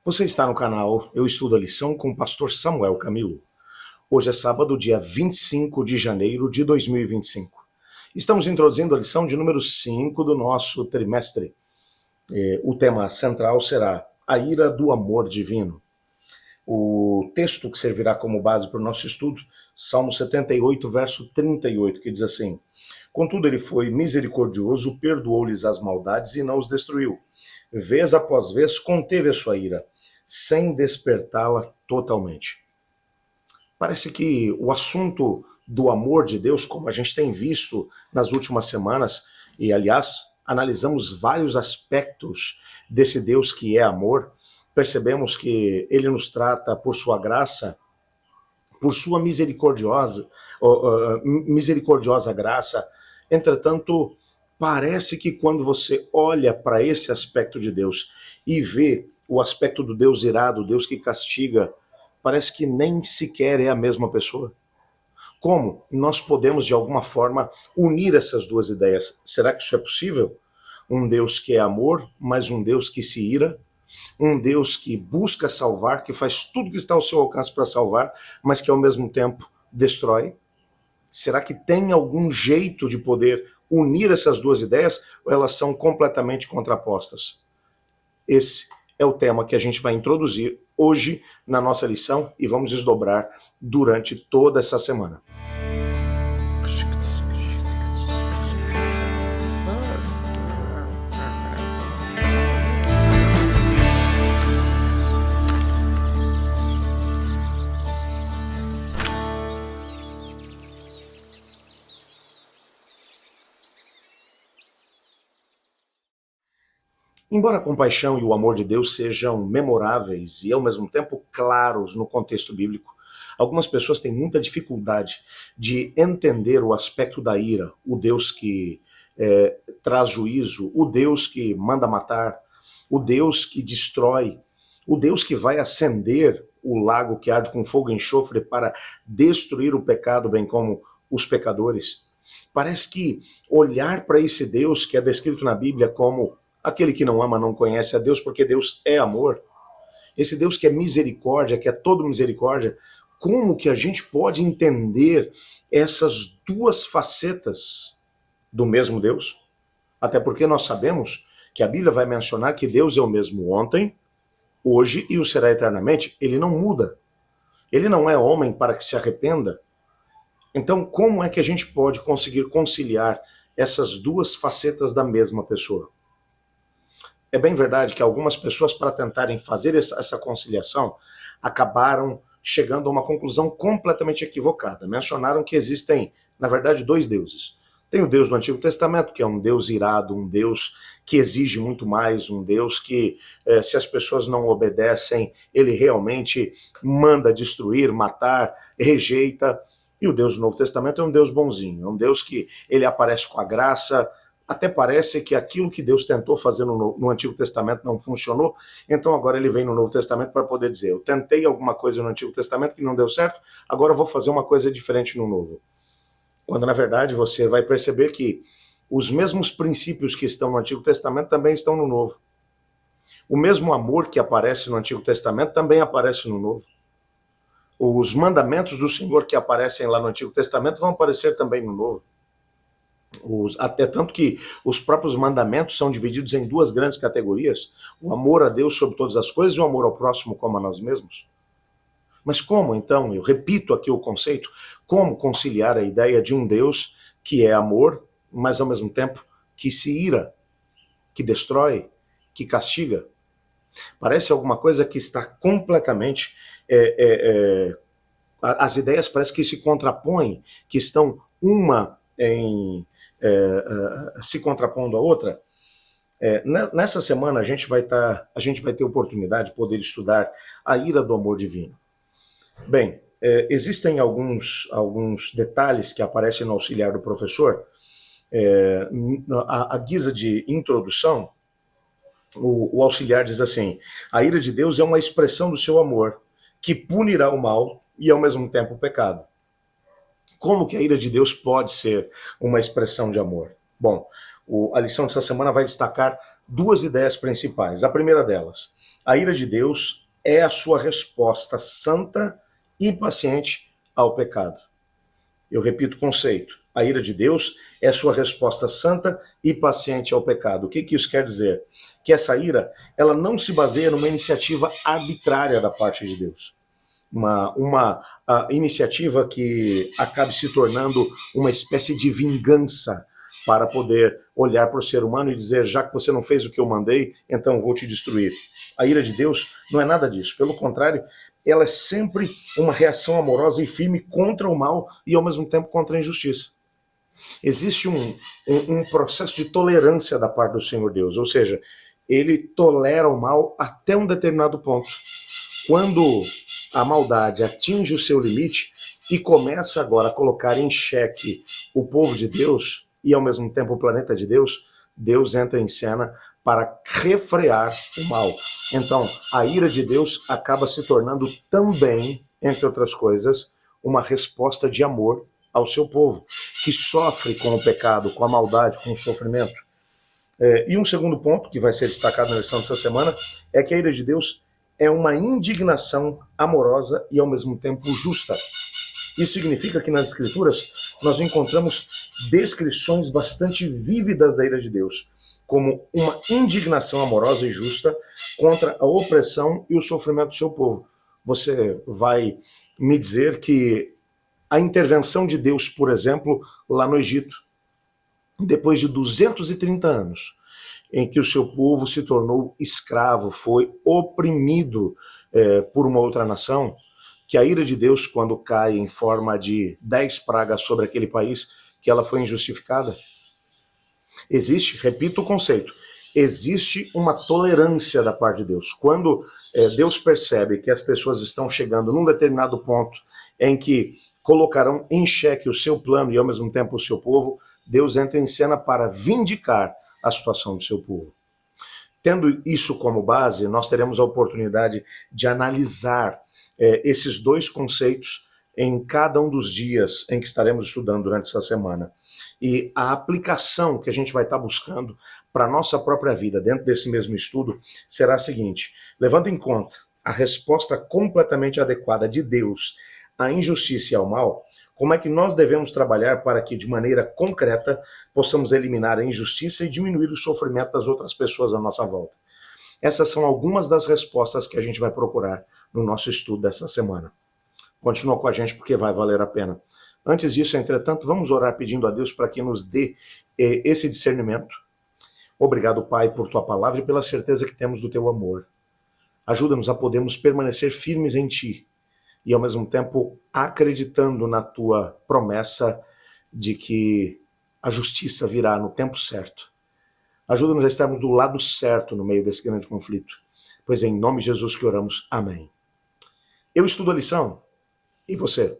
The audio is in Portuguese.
Você está no canal Eu Estudo a Lição com o pastor Samuel Camilo. Hoje é sábado, dia 25 de janeiro de 2025. Estamos introduzindo a lição de número 5 do nosso trimestre. O tema central será a ira do amor divino. O texto que servirá como base para o nosso estudo, Salmo 78, verso 38, que diz assim: Contudo, ele foi misericordioso, perdoou-lhes as maldades e não os destruiu. Vez após vez conteve a sua ira, sem despertá-la totalmente. Parece que o assunto do amor de Deus, como a gente tem visto nas últimas semanas, e aliás, analisamos vários aspectos desse Deus que é amor, percebemos que ele nos trata por sua graça, por sua misericordiosa graça. Entretanto, parece que quando você olha para esse aspecto de Deus e vê o aspecto do Deus irado, o Deus que castiga, parece que nem sequer é a mesma pessoa. Como nós podemos, de alguma forma, unir essas duas ideias? Será que isso é possível? Um Deus que é amor, mas um Deus que se ira? Um Deus que busca salvar, que faz tudo que está ao seu alcance para salvar, mas que ao mesmo tempo destrói? Será que tem algum jeito de poder unir essas duas ideias ou elas são completamente contrapostas? Esse é o tema que a gente vai introduzir hoje na nossa lição e vamos desdobrar durante toda essa semana. Embora a compaixão e o amor de Deus sejam memoráveis e ao mesmo tempo claros no contexto bíblico, algumas pessoas têm muita dificuldade de entender o aspecto da ira, o Deus que traz juízo, o Deus que manda matar, o Deus que destrói, o Deus que vai acender o lago que arde com fogo e enxofre para destruir o pecado, bem como os pecadores. Parece que olhar para esse Deus que é descrito na Bíblia como aquele que não ama não conhece a Deus, porque Deus é amor. Esse Deus que é misericórdia, que é todo misericórdia, como que a gente pode entender essas duas facetas do mesmo Deus? Até porque nós sabemos que a Bíblia vai mencionar que Deus é o mesmo ontem, hoje e o será eternamente. Ele não muda. Ele não é homem para que se arrependa. Então, como é que a gente pode conseguir conciliar essas duas facetas da mesma pessoa? É bem verdade que algumas pessoas, para tentarem fazer essa conciliação, acabaram chegando a uma conclusão completamente equivocada. Mencionaram que existem, na verdade, dois deuses. Tem o Deus do Antigo Testamento, que é um Deus irado, um Deus que exige muito mais, um Deus que, se as pessoas não obedecem, ele realmente manda destruir, matar, rejeita. E o Deus do Novo Testamento é um Deus bonzinho, é um Deus que ele aparece com a graça. Até parece que aquilo que Deus tentou fazer no Antigo Testamento não funcionou, então agora ele vem no Novo Testamento para poder dizer: eu tentei alguma coisa no Antigo Testamento que não deu certo, agora eu vou fazer uma coisa diferente no Novo. Quando na verdade você vai perceber que os mesmos princípios que estão no Antigo Testamento também estão no Novo. O mesmo amor que aparece no Antigo Testamento também aparece no Novo. Os mandamentos do Senhor que aparecem lá no Antigo Testamento vão aparecer também no Novo. Até tanto que os próprios mandamentos são divididos em duas grandes categorias: o amor a Deus sobre todas as coisas e o amor ao próximo como a nós mesmos. Mas como então, eu repito aqui o conceito, como conciliar a ideia de um Deus que é amor, mas ao mesmo tempo que se ira, que destrói, que castiga? Parece alguma coisa que está completamente... as ideias parecem que se contrapõem, que estão uma se contrapondo à outra. Nessa semana a gente vai ter oportunidade de poder estudar a ira do amor divino. Bem, existem alguns detalhes que aparecem no auxiliar do professor. A guisa de introdução, o auxiliar diz assim: a ira de Deus é uma expressão do seu amor, que punirá o mal e ao mesmo tempo o pecado. Como que a ira de Deus pode ser uma expressão de amor? Bom, a lição dessa semana vai destacar duas ideias principais. A primeira delas, A ira de Deus é a sua resposta santa e paciente ao pecado. Eu repito o conceito. A ira de Deus é a sua resposta santa e paciente ao pecado. O que isso quer dizer? Que essa ira, ela não se baseia numa iniciativa arbitrária da parte de Deus. Uma iniciativa que acabe se tornando uma espécie de vingança para poder olhar para o ser humano e dizer, já que você não fez o que eu mandei, então eu vou te destruir. A ira de Deus não é nada disso. Pelo contrário, ela é sempre uma reação amorosa e firme contra o mal e, ao mesmo tempo, contra a injustiça. Existe um processo de tolerância da parte do Senhor Deus, ou seja, ele tolera o mal até um determinado ponto. Quando a maldade atinge o seu limite e começa agora a colocar em xeque o povo de Deus e, ao mesmo tempo, o planeta de Deus, Deus entra em cena para refrear o mal. Então, a ira de Deus acaba se tornando também, entre outras coisas, uma resposta de amor ao seu povo, que sofre com o pecado, com a maldade, com o sofrimento. E um segundo ponto, que vai ser destacado na lição dessa semana, é que a ira de Deus é uma indignação amorosa e, ao mesmo tempo, justa. Isso significa que nas Escrituras nós encontramos descrições bastante vívidas da ira de Deus, como uma indignação amorosa e justa contra a opressão e o sofrimento do seu povo. Você vai me dizer que a intervenção de Deus, por exemplo, lá no Egito, depois de 230 anos, em que o seu povo se tornou escravo, foi oprimido por uma outra nação, que a ira de Deus, quando cai em forma de 10 pragas sobre aquele país, que ela foi injustificada. Existe, repito o conceito, existe uma tolerância da parte de Deus. Quando Deus percebe que as pessoas estão chegando num determinado ponto em que colocarão em xeque o seu plano e ao mesmo tempo o seu povo, Deus entra em cena para vindicar a situação do seu povo. Tendo isso como base, nós teremos a oportunidade de analisar esses dois conceitos em cada um dos dias em que estaremos estudando durante essa semana. E a aplicação que a gente vai estar buscando para a nossa própria vida dentro desse mesmo estudo será a seguinte: levando em conta a resposta completamente adequada de Deus à injustiça e ao mal, como é que nós devemos trabalhar para que, de maneira concreta, possamos eliminar a injustiça e diminuir o sofrimento das outras pessoas à nossa volta? Essas são algumas das respostas que a gente vai procurar no nosso estudo dessa semana. Continua com a gente porque vai valer a pena. Antes disso, entretanto, vamos orar pedindo a Deus para que nos dê esse discernimento. Obrigado, Pai, por tua palavra e pela certeza que temos do teu amor. Ajuda-nos a podermos permanecer firmes em ti e, ao mesmo tempo, acreditando na tua promessa de que a justiça virá no tempo certo. Ajuda-nos a estarmos do lado certo no meio desse grande conflito. Pois é em nome de Jesus que oramos. Amém. Eu estudo a lição. E você?